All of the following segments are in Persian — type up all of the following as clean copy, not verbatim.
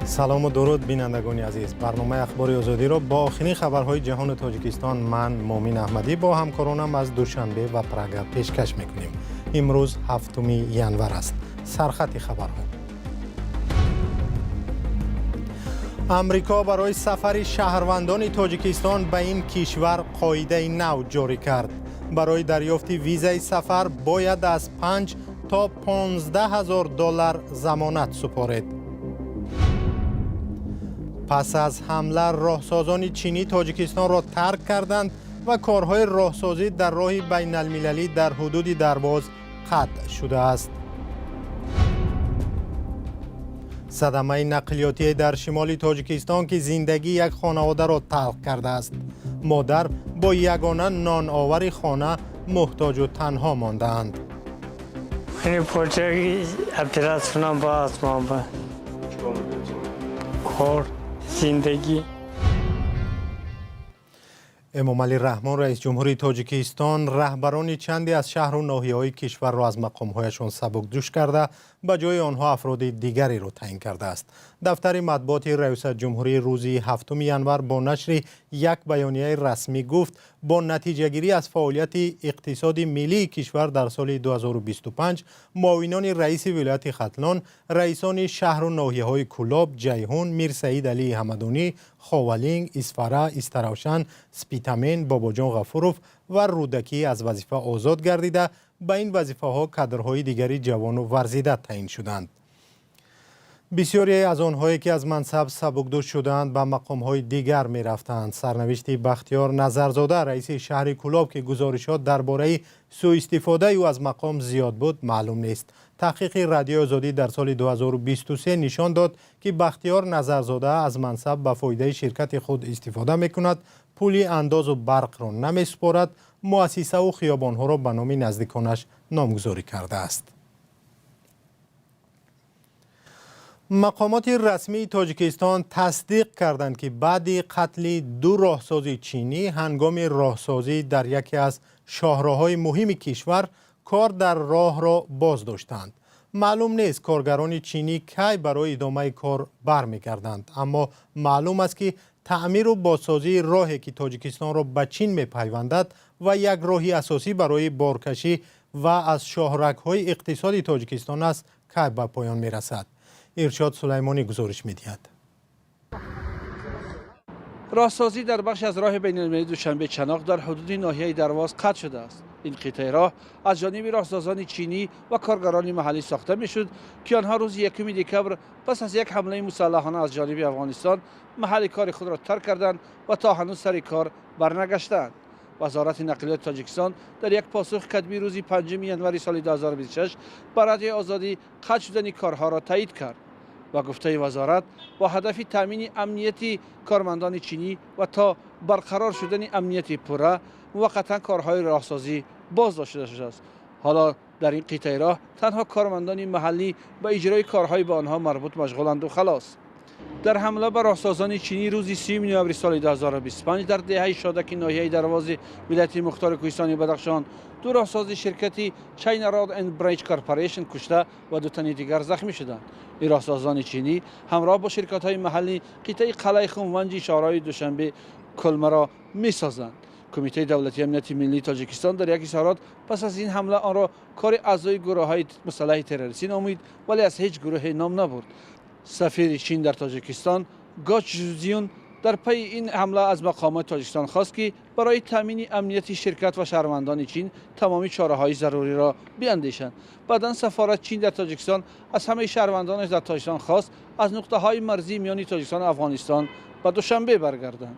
سلام و درود بینندگان عزیز. برنامه اخبار آزادی را با آخرین خبرهای جهان تاجیکستان من مومن احمدی با همکارانم از دوشنبه و پراگ پیشکش میکنیم. امروز 7 ژانویه است. سرخط خبرها. امریکا برای سفر شهروندان تاجیکستان به این کشور قاعده نو جاری کرد. برای دریافت ویزای سفر باید از 5 تا 15,000 دلار ضمانت سپارید. پس از حمله راهسازان چینی تاجیکستان را ترک کردند و کارهای راهسازی در راه بین المللی در حدود درواز قطع شده است. صدمه نقلیاتی در شمال تاجیکستان که زندگی یک خانواده را تلخ کرده است. مادر با یگانه نان آور خانه محتاج و تنها مانده‌اند. این پوچه ابتلاس کنم با اسمان با کار زندگی. امام علی رحمان رئیس جمهوری تاجیکستان رهبران چندی از شهر و ناحیه‌های کشور را از مقام‌هایشان سبکدوش کرده به جای آنها افراد دیگری را تعیین کرده است. دفتر مطبوعات رئیس جمهوری روز 7 ژانویه با نشر یک بیانیه رسمی گفت با نتیجه گیری از فعالیت اقتصادی ملی کشور در سال 2025 معاونان رئیس ولایت ختلان، رئیسان شهر و ناحیه‌های کولاب، جیهون، میر سعید علی حمدانی، خاولینگ، اسفره، استراوشن، سپیتامین، باباجان غفوروف و رودکی از وظیفه آزاد گردیده به این وظیفه ها کادرهای دیگری جوان و ورزیده تعیین شدند. بسیاری از آنهایی که از منصب سبکدوش شدند به مقام‌های دیگر می رفتند. سرنوشت بختیار نظرزاده رئیس شهر کولاب که گزارشات درباره سوء استفاده او از مقام زیاد بود معلوم نیست. تحقیق رادیو آزادی در سال 2023 نشان داد که بختیار نظرزاده از منصب به فایده شرکت خود استفاده می کند، پولی انداز و برق را نمی سپارد، مؤسسه و خیابان‌ها را به نام نزدیکانش نامگذاری کرده است. مقامات رسمی تاجیکستان تصدیق کردند که بعد قتل 2 راهساز چینی هنگام راهسازی در یکی از شاهراهای مهم کشور کار در راه را باز داشتند. معلوم نیست کارگران چینی کی برای ادامه کار برمیگردند، اما معلوم است که تعمیر و بازسازی راهی که تاجیکستان را به چین می‌پیوندد و یک راهی اساسی برای بارکشی و از شاهرگ‌های اقتصادی تاجیکستان است که به پایان می‌رسد. ارشاد سلیمانی گزارش می‌دهد. راهسازی در بخش از راه بین المللی دوشنبه چناق در حدود ناحیه درواز قطع شده است. این قطعه راه از جانب راهسازان چینی و کارگران محلی ساخته میشد که آنها روز 1 دکبر پس از یک حمله مسلحانه از جانب افغانستان محل کار خود را ترک کردند و تا هنوز سر کار برنگشتند. وزارت نقلیات تاجیکستان در یک پاسخ کتبی روز 5 ژانویه سال 2026 بر رادیو آزادی قطع شدن کارها را تایید کرد و گفته وزارت با هدف تامین امنیت کارمندان چینی و تا برقرار شدن امنیت پوره موقتا کارهای راهسازی باز داشته شده است. حالا در این قطعه راه تنها کارمندان محلی به اجرای کارهای به آنها مربوط مشغولند و خلاص. در حمله بر راهسازان چینی روز 30 نوامبر سال 2025 در دهه شادک ناحیه درواز ولایت مختار کوهستان بدخشان 2 راهساز شرکتی چاینا رود اند برایج کارپوریشن کشته و 2 تن دیگر زخمی شدند. این راهسازان چینی همراه با شرکت‌های محلی قطعه قلعه خونونج شهرهای دوشنبه کلمه را می‌سازند. کمیته دولتی امنیت ملی تاجیکستان در یک اظهارات پس از این حمله آن را کار اعضای گروه‌های مسلح تروریستی نامید ولی از هیچ گروهی نام نبرد. سفیر چین در تاجیکستان گاچ جوزیون در پی این حمله از مقامات تاجیکستان خواست که برای تامین امنیت شرکت و شهروندان چین تمامی چاره‌های ضروری را بیاندیشند. بعداً سفارت چین در تاجیکستان از همه شهروندانش در تاجیکستان خواست از نقطه‌های مرزی میان تاجیکستان و افغانستان به دوشنبه برگردند.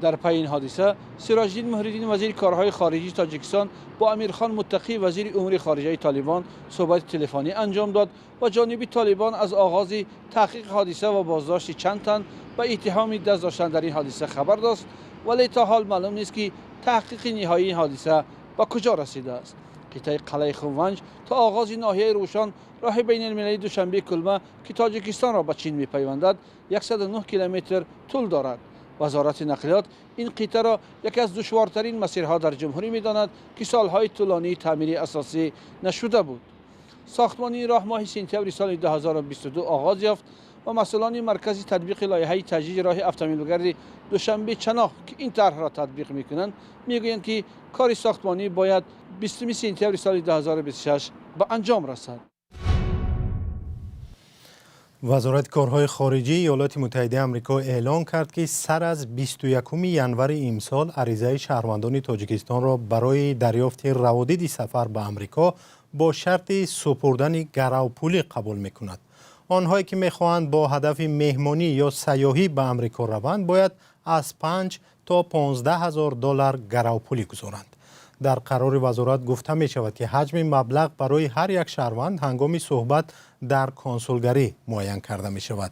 در پی این حادثه سراج الدین محی وزیر کارهای خارجی تاجیکستان با امیرخان متقی وزیر امور خارجه طالبان صحبت تلفنی انجام داد و جانب طالبان از آغاز تحقیق حادثه و بازداشت چند تن به اتهام دست داشتن در این حادثه خبر داد، ولی تا حال معلوم نیست که تحقیق نهایی این حادثه به کجا رسیده است. قطعه قلعه خونونج تا آغاز ناحیه روشان راه بین المللی دوشنبه کلمه که تاجیکستان را به چین می‌پیوندد 109 کیلومتر طول دارد. وزارت نقلیات این قطعه را یکی از دشوارترین مسیرها در جمهوری می‌داند که سالهای طولانی تعمیر اساسی نشده بود. ساختمان این راه ماه سپتامبر سال 2022 آغاز یافت و مسئولان مرکز تطبیق لایحه تجدید راه اتومبیلگرد دوشنبه چناق که این طرح را تطبیق میکنند میگویند که کار ساختمانی باید 20 سپتامبر سال 2026 به انجام رسد. وزارت کارهای خارجه ایالات متحده آمریکا اعلام کرد که سر از 21 ینور امسال عریضه شهروندان تاجیکستان را برای دریافت روادید سفر به آمریکا با شرط سپردن گروپولی قبول می‌کند. آنهایی که می‌خواهند با هدف مهمانی یا سیاحی به آمریکا روند باید از 5 تا 15 هزار دلار گروپولی گذارند. در قرار وزارت گفته می شود که حجم مبلغ برای هر یک شهروند هنگام صحبت در کنسولگری معین کرده می شود.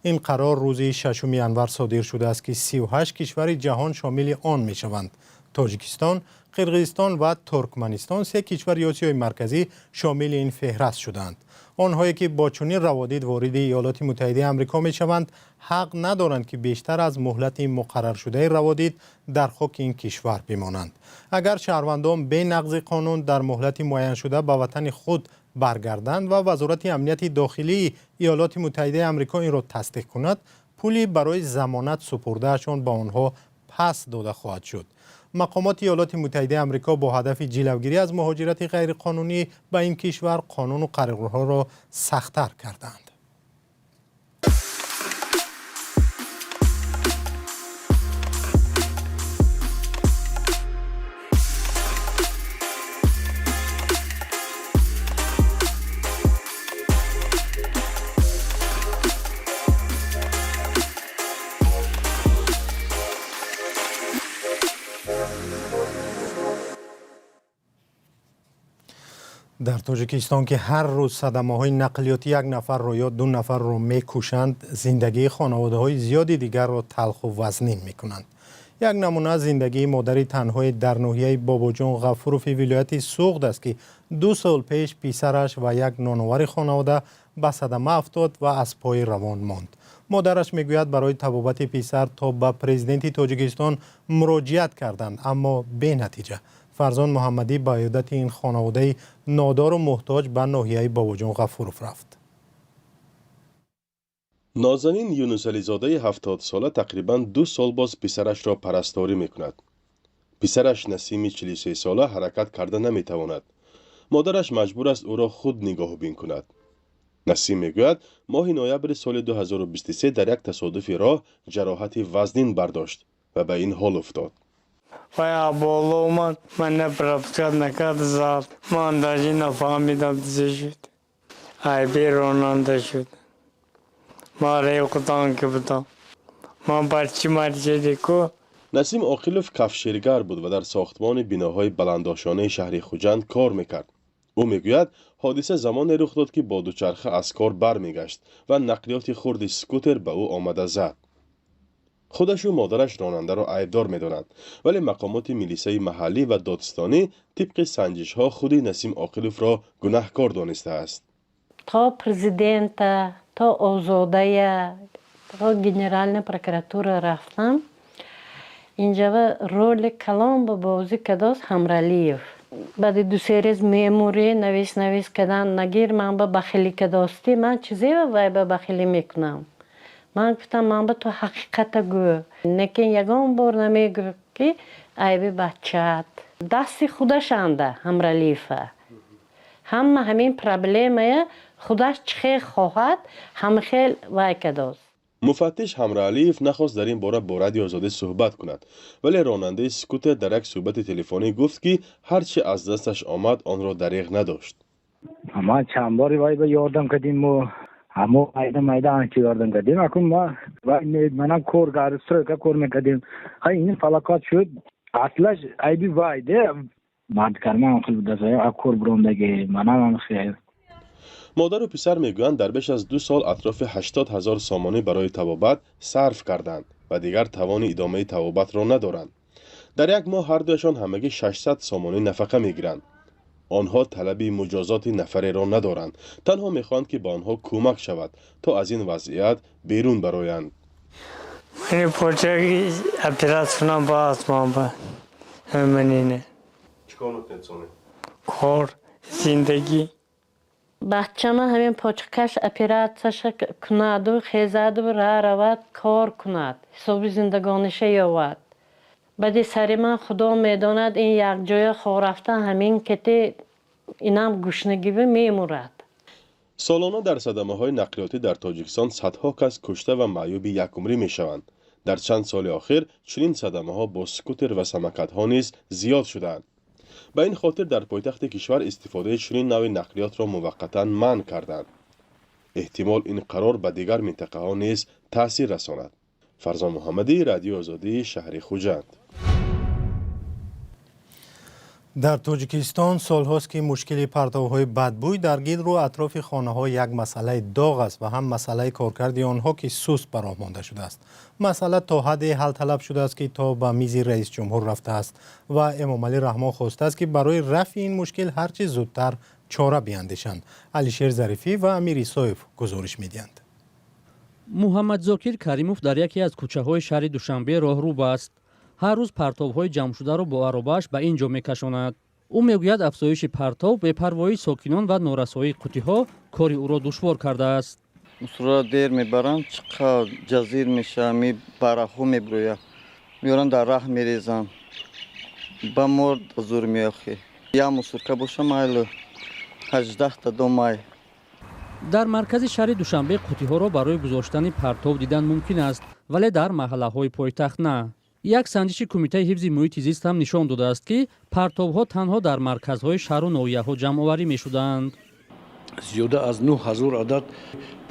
این قرار روز 6 ینور صادر شده است که 38 کشور جهان شامل آن می شوند. تاجیکستان، قرقیزستان و ترکمنستان 3 کشور آسیای مرکزی شامل این فهرست شدند. آنهایی که با چنین روادید وارد ایالات متحده آمریکا می شوند حق ندارند که بیشتر از مهلت مقرر شده روادید در خاک این کشور بمانند. اگر شهروندان به نقض قانون در مهلت معین شده به وطن خود برگردند و وزارت امنیت داخلی ایالات متحده آمریکا این را تصدیق کند، پولی برای ضمانت سپردهشان به آنها پس داده خواهد شد. مقامات ایالات متحده آمریکا با هدف جلوگیری از مهاجرت غیرقانونی به این کشور قانون و قرارها را سخت‌تر کردند. در تاجیکستان که هر روز صدمه‌های نقلیاتی یک نفر را یا 2 نفر را می‌کشند، زندگی خانواده‌های زیادی دیگر را تلخ و وزنین می‌کنند. یک نمونه زندگی مادری تنهای در ناحیه باباجان غفوروف ولایت سوغد است که 2 سال پیش پسرش و یک نانآور خانواده به صدمه افتاد و از پای روان ماند. مادرش میگوید برای طبابت پسر تا به پرزیدنت تاجیکستان مراجعت کردند اما بی نتیجه. فرزان محمدی با عیادت این خانواده نادار و محتاج به ناحیه باباجان غفوروف رفت. نازنین یونس علیزاده 70 ساله تقریباً 2 سال باز پسرش را پرستاری میکند. پسرش نسیم 43 ساله حرکت کرده نمیتواند. مادرش مجبور است او را خود نگاه بین کند. نسیم میگوید ماه نوامبر سال 2023 در یک تصادف راه جراحت وزنین برداشت و به این حال افتاد. و بالا اومد، من نپرفتکت نکرد زد، من داشتی نفهمیدم چه شد. عیبی راننده شد. ما ریختان که بودم. من برچی مرچه دیکو. نسیم عاقلوف کفشیرگر بود و در ساختمان بناهای بلندآشانه شهر خوجند کار میکرد. او میگوید حادثه زمانی رخ داد که با دوچرخه از کار برمیگشت و نقلیات خرد اسکوتر به او آمده زد. خودش و مادرش راننده را عیبدار می‌دانند، ولی مقامات میلیسه محلی و دادستانی طبق سنجش ها خود نسیم عاقلوف را گناهکار دانسته است. تا پرزیدنت، تا آزاده، تا گنرال پروکراتور رفتم. اینجا رول کلام با بازی کداست همرالیف. بعد 2 روز میموری نویس کردن نگیر من با بخیلی کداستی من چیزی و با بخیلی میکنم. من گفتم من به تو حقیقت گو نکن یگان بار نمیگو که عیبی بچت دستی خودش انده همرالیفه همین پرابلمه خودش چه خواهد هم خیل وای کداست. مفتش همرالیف نخواست در این باره با رادیو آزادی صحبت کند، ولی راننده اسکوتر در یک صحبت تلفنی گفت که هرچی از دستش آمد آن را دریغ نداشت. ما چند باری وای به یاردم کردیم و همه مایده آنچه یاردم کردیم اکنون ما منم کارگر سرکه کار میکردیم. این فلاکات شد اصلش عیبی وایده بعد کرمان خیلی بودازه اکور برندگی منم خیلی. مادر و پسر میگویند در بیش از 2 سال اطراف 80,000 سامانه برای طبابت صرف کردند و دیگر توان ادامه طبابت را ندارند. در یک ماه هر دوشان همگی 600 سامانه نفقه میگیرند. آنها طلب مجازات نفره را ندارند، تنها میخواهند که به آنها کمک شود تا از این وضعیت بیرون برآیند. من پرچه اپراسیون باز ما با منینه. چیکار میکنید؟ کار زندگی бахчама ҳамин почкаш оператсияша кунаду хезаду ра равад кор кунад ҳисоби зиндагониша ёвад. баъди сари ман худо медонад ин якҷоя хо рафтан ҳамин кати инам гушнагивӣ мемурад. солона дар садамаҳои нақлиётӣ дар тоҷикистон садҳо кас кушта ва маъюби якумрӣ мешаванд. дар чанд соли охир чунин садамаҳо бо скутер ва самокатҳо низ зиёд шудаанд. ба ин хотир дар пойтахти кишвар истифодаи чунин навъи нақлиётро муваққатан манъ карданд. эҳтимол ин қарор ба дигар минтақаҳо низ таъсир расонад. фарзон муҳаммадӣ, радиои озодӣ, шаҳри хуҷанд. дар тоҷикистон солҳост ки мушкили партовҳои бадбӯй дар гидру атрофи хонаҳо як масъалаи доғ аст ва ҳам масъалаи коркарди онҳо ки суст ба роҳ монда шудааст. масъала то ҳадде ҳал талаб шудааст ки то ба мизи раисҷумҳур рафтааст ва эмомалӣ раҳмон хостааст ки барои рафъи ин мушкил ҳарчи зудтар чора биандешанд. алишер зарифӣ ва амир исоев гузориш медиҳанд. муҳаммад зокир каримов дар яке аз кӯчаҳои шаҳри душанбе роҳрӯб аст. ҳар рӯз партовҳои ҷамъшударо бо аробааш ба ин ҷо мекашонад. ӯ мегӯяд афзоиши партов, бепарвоии сокинон ва норасоии қутиҳо кори ӯро душвор кардааст. мусора дер мебаранд, чиқа ҷазир мешавад, барахҳо мебурӯяд. меоранд дар раҳ мерезанд. ба мор зур меохӣ. як мусорка боша майлу 18 та домай. дар маркази шаҳри душанбе қутиҳоро барои гузоштани партов дидан мумкин аст, вале дар маҳаллаҳои пойтахт на. як санҷиши кумитаи ҳифзи муҳити зист ҳам нишон додааст, ки партовҳо танҳо дар марказҳои шаҳру ноҳияҳо ҷамъоварӣ мешуданд. зиёда аз 9000 адад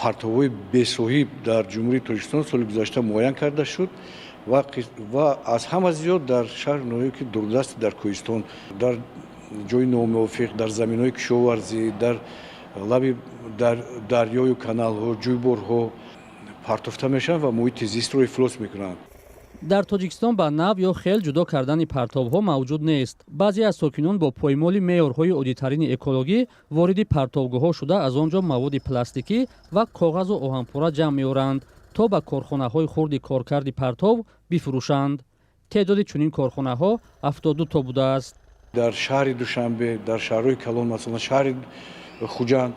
партовҳои бесоҳиб дар ҷумҳурии тоҷикистон соли гузашта муайян карда шуд ва аз ҳама зиёд дар шаҳри ноҳияҳое ки дурдаст дар кӯҳистон, дар ҷои номувофиқ, дар заминҳои кишоварзӣ, дар лаби дарёю каналҳо, ҷӯйборҳо партофта мешаванд ва муҳити зистро ифлос мекунанд. дар тоҷикистон ба нав ё хел ҷудо кардани партовҳо мавҷуд нест. баъзе аз сокинон бо поймоли меъёрҳои оддитарини экологӣ вориди партовгоҳҳо шуда аз он ҷо маводи пластикӣ ва коғазу оҳанпӯра ҷамъ меоранд, то ба корхонаҳои хурди коркарди партов бифурӯшанд. теъдоди чунин корхонаҳо 72 то будааст. дар шаҳри душанбе, дар шаҳрҳои калон, масалан шаҳри хуҷанд,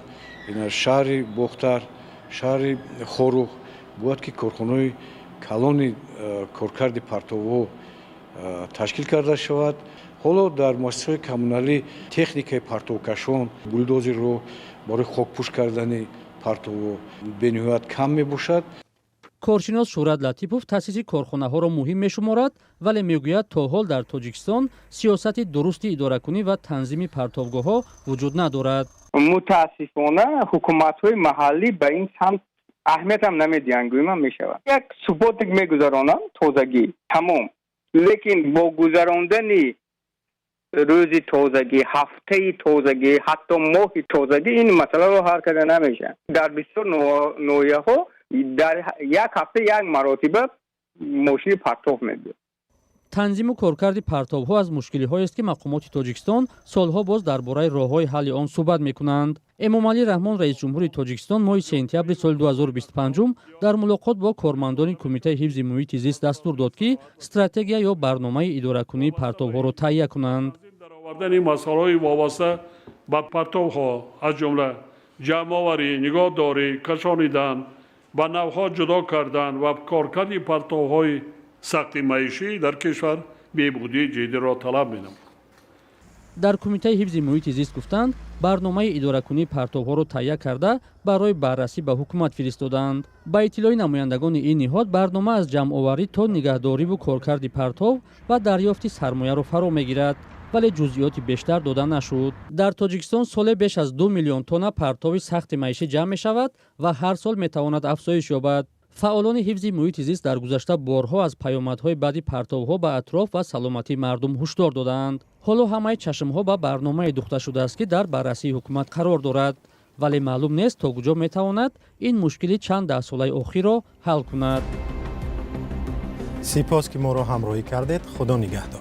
шаҳри бохтар, шаҳри хорух бояд ки корхонаҳои калони коркарди партовҳо ташкил карда шавад. ҳоло дар муассисаҳои коммуналӣ техникаи партовкашон, бульдозерро барои хокпӯш кардани партовҳо бениҳоят кам мебошад. коршинос шӯҳрат латипов таъсиси корхонаҳоро муҳим мешуморад, вале мегӯяд то ҳол дар тоҷикистон сиёсати дурусти идоракунӣ ва танзими партовгоҳҳо вуҷуд надорад. мутаассифона ҳукуматҳои маҳаллӣ ба ин самт аҳамиятам намедиҳанд, гӯимам мешавад. як суботик мегузаронанд, тозагӣ тамом. лекин бо гузарондани рӯзи тозагӣ, ҳафтаи тозагӣ, ҳатто моҳи тозагӣ ин масъаларо ҳал карда намешавад. дар бисёр ноҳияҳо дар як ҳафта як маротиба мошини партов мебиёд. танзиму коркарди партовҳо аз мушкилиҳоест ки мақомоти тоҷикистон солҳо боз дар бораи роҳҳои ҳалли он суҳбат мекунанд. эмомалӣ раҳмон раисҷумҳури тоҷикистон моҳи сентябри соли 2025 дар мулоқот бо кормандони кумитаи ҳифзи муҳити зист дастур дод, ки стратегия ё барномаи идоракунии партовҳоро таҳия кунанд. даровардани масъалаҳои вобаста ба партовҳо аз ҷумла ҷамъоварӣ, нигоҳдорӣ, кашонидан, ба навъҳо ҷудо кардан ва коркарди партовҳои сахти маишӣ дар кишвар беҳбудии ҷиддиро талаб менамояд. дар кумитаи ҳифзи муҳити зист гуфтанд, барномаи идоракунии партовҳоро таҳия карда барои баррасӣ ба ҳукумат фиристоданд. ба иттилои намояндагони ин ниҳод, барнома аз ҷамъоварӣ то нигаҳдориву коркарди партов ва дарёфти сармояро фаро мегирад, вале ҷузъиёти бештар дода нашуд. дар тоҷикистон соле беш аз 2 миллион тонна партови сахти маишӣ ҷамъ мешавад ва ҳар сол метавонад афзоиш ёбад. фаъолони ҳифзи муҳити зист дар гузашта борҳо аз паёмадҳои баъди партовҳо ба атроф ва саломатии мардум ҳушдор доданд. ҳоло ҳамаи чашмҳо ба барномае духта шудааст, ки дар баррасии ҳукумат қарор дорад, вале маълум нест то куҷо метавонад ин мушкили чанд даҳсолаи охирро ҳал кунад. сипос ки моро ҳамроҳӣ кардед. худо нигаҳдор.